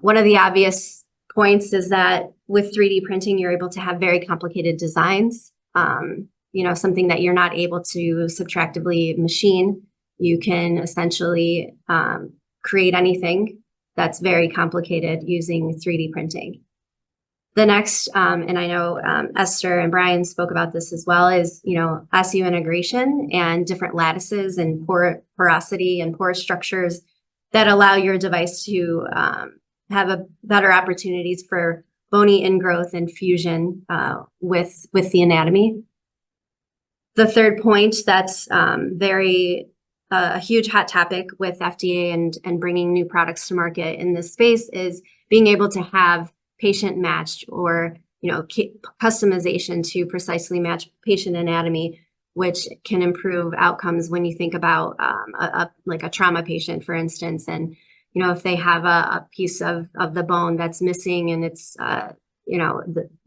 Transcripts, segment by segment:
One of the obvious points is that with 3D printing, you're able to have very complicated designs. Something that you're not able to subtractively machine. You can essentially create anything that's very complicated using 3D printing. The next, and I know Esther and Brian spoke about this as well, is SU integration and different lattices and porosity and pore structures that allow your device to have a better opportunities for bony ingrowth and fusion with the anatomy. The third point that's a huge hot topic with FDA and bringing new products to market in this space is being able to have patient matched or customization to precisely match patient anatomy, which can improve outcomes when you think about like a trauma patient, for instance, and if they have a piece of the bone that's missing and it's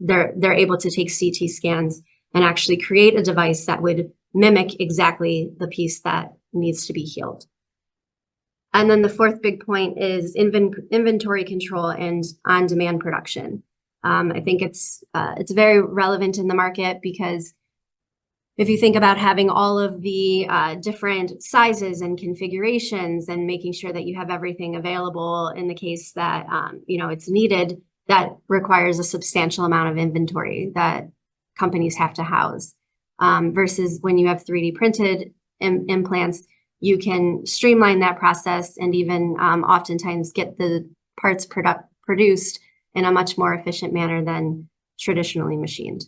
they're able to take CT scans and actually create a device that would mimic exactly the piece that needs to be healed. And then the fourth big point is inventory control and on-demand production. I think it's very relevant in the market because if you think about having all of the different sizes and configurations and making sure that you have everything available in the case that it's needed, that requires a substantial amount of inventory that companies have to house. Versus when you have 3D printed implants, you can streamline that process and even oftentimes get the parts produced in a much more efficient manner than traditionally machined.